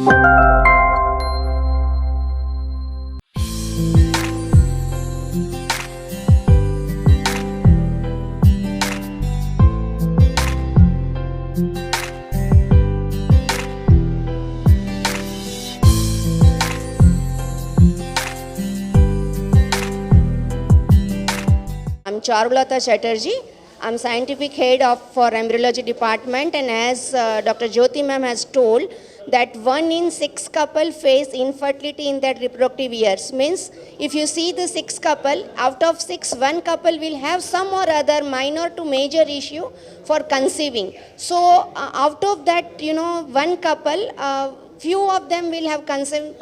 I'm Charulata Chatterjee. I'm scientific head for embryology department, and as Dr. Jyoti ma'am has told, that 1 in 6 couple face infertility in their reproductive years. Means if you see the 6 couple, out of 6, 1 couple will have some or other minor to major issue for conceiving. So out of that, 1 couple, few of them will have conceived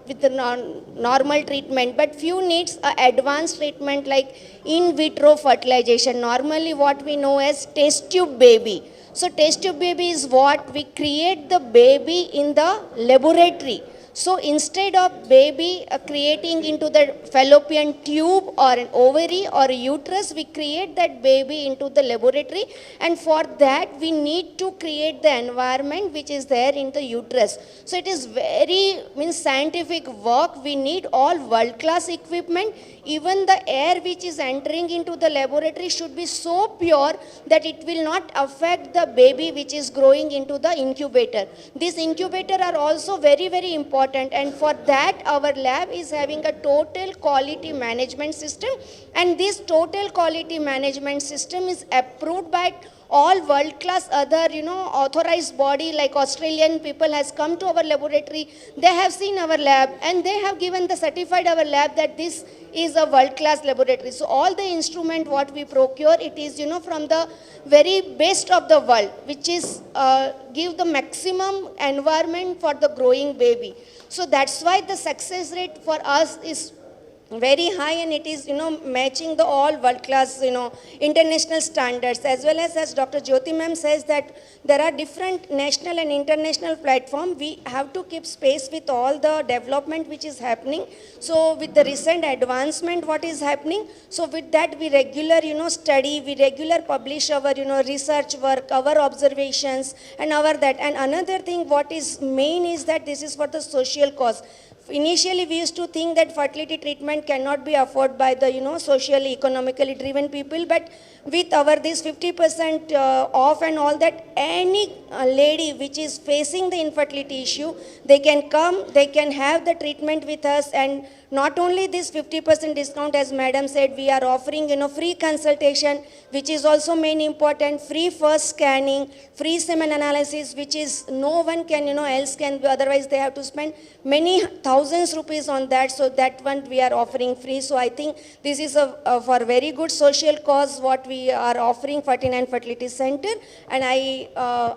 with the normal treatment, but few needs advanced treatment like in vitro fertilization, normally what we know as test tube baby. So test tube baby is what we create the baby in the laboratory. So instead of baby creating into the fallopian tube or an ovary or a uterus, we create that baby into the laboratory, and for that we need to create the environment which is there in the uterus. So it is very scientific work. We need all world class equipment. Even the air which is entering into the laboratory should be so pure that it will not affect the baby which is growing into the incubator. These incubator are also very, very important, and for that our lab is having a total quality management system, and this total quality management system is approved by all world class other authorized body, like Australian people has come to our laboratory. They have seen our lab and they have given the certified our lab that this is a world class laboratory. So all the instrument what we procure, it is from the very best of the world, which is give the maximum environment for the growing baby. So that's why the success rate for us is very high, and it is matching the all world class international standards, as well as Dr. Jyoti ma'am says that there are different national and international platform. We have to keep space with all the development which is happening. So with the recent advancement what is happening, so with that we regular study, we regular publish our research work, our observations, and our that. And another thing what is main is that this is for the social cause. Initially, we used to think that fertility treatment cannot be afforded by the socially, economically driven people, but with our this 50% off and all that, any lady which is facing the infertility issue, they can come, they can have the treatment with us. And not only this 50% discount, as madam said, we are offering free consultation, which is also main important, free first scanning, free semen analysis, which is no one can else can, otherwise they have to spend many thousands rupees on that. So that one we are offering free. So I think this is for very good social cause what we are offering 49 Fertility Center. And I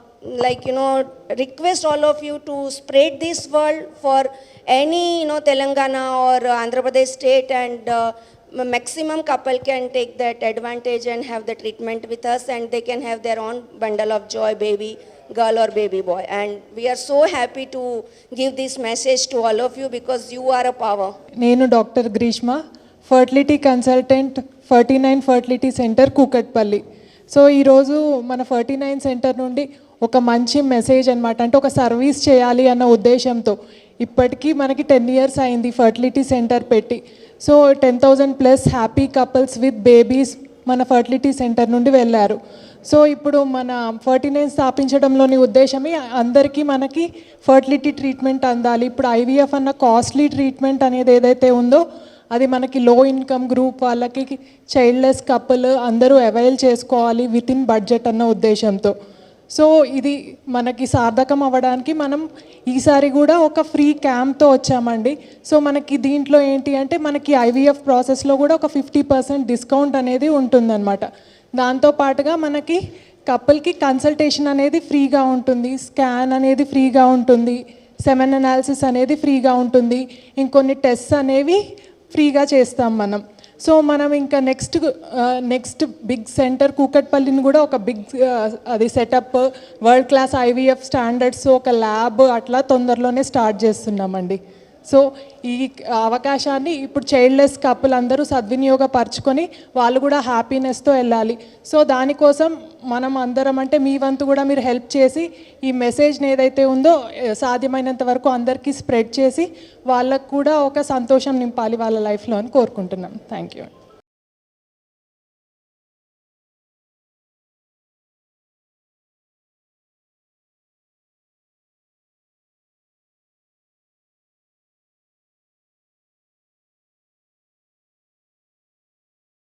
request all of you to spread this word for any Telangana or Andhra Pradesh state, and maximum couple can take that advantage and have the treatment with us, and they can have their own bundle of joy, baby girl or baby boy. And we are so happy to give this message to all of you, because you are a power. Nenu Dr. Grishma, fertility consultant, 49 Fertility Center, Kukatpalli. So ఈరోజు మన 49 centre నుండి ఒక మంచి message అనమాట, అంటే ఒక service చేయాలి అన్న ఉద్దేశంతో. ఇప్పటికీ మనకి 10 years అయింది ఫర్టిలిటీ సెంటర్ పెట్టి. So 10,000+ happy couples with babies మన ఫర్టిలిటీ సెంటర్ నుండి వెళ్ళారు. సో ఇప్పుడు మన 49 స్థాపించడంలోని ఉద్దేశమే అందరికీ మనకి ఫర్టిలిటీ ట్రీట్మెంట్ అందాలి. ఇప్పుడు ఐవీఎఫ్ అన్న కాస్ట్లీ ట్రీట్మెంట్ అనేది ఏదైతే ఉందో అది మనకి లో ఇన్కమ్ గ్రూప్ వాళ్ళకి, చైల్డ్లెస్ కపుల్ అందరూ అవైల్ చేసుకోవాలి విత్ ఇన్ బడ్జెట్ అన్న ఉద్దేశంతో. సో ఇది మనకి సార్థకం అవ్వడానికి మనం ఈసారి కూడా ఒక ఫ్రీ క్యాంప్తో వచ్చామండి. సో మనకి దీంట్లో ఏంటి అంటే మనకి ఐవీఎఫ్ ప్రాసెస్లో కూడా ఒక 50% డిస్కౌంట్ అనేది ఉంటుందన్నమాట. దాంతోపాటుగా మనకి కపుల్కి కన్సల్టేషన్ అనేది ఫ్రీగా ఉంటుంది, స్కాన్ అనేది ఫ్రీగా ఉంటుంది, సెమెన్ అనాలిసిస్ అనేది ఫ్రీగా ఉంటుంది, ఇంకొన్ని టెస్ట్స్ అనేవి ఫ్రీగా చేస్తాం మనం. సో మనం ఇంకా నెక్స్ట్ బిగ్ సెంటర్ కూకట్పల్లిని కూడా ఒక బిగ్ అది setup, world class IVF standards, ఒక ల్యాబ్ అట్లా తొందరలోనే స్టార్ట్ చేస్తున్నామండి. సో ఈ అవకాశాన్ని ఇప్పుడు చైల్డ్లెస్ కపుల్ అందరూ సద్వినియోగపరచుకొని వాళ్ళు కూడా హ్యాపీనెస్తో వెళ్ళాలి. సో దానికోసం మనం అందరం అంటే మీ వంతు కూడా మీరు హెల్ప్ చేసి ఈ మెసేజ్ని ఏదైతే ఉందో సాధ్యమైనంత వరకు అందరికీ స్ప్రెడ్ చేసి వాళ్ళకు కూడా ఒక సంతోషం నింపాలి వాళ్ళ లైఫ్లో అని కోరుకుంటున్నాం. Thank you.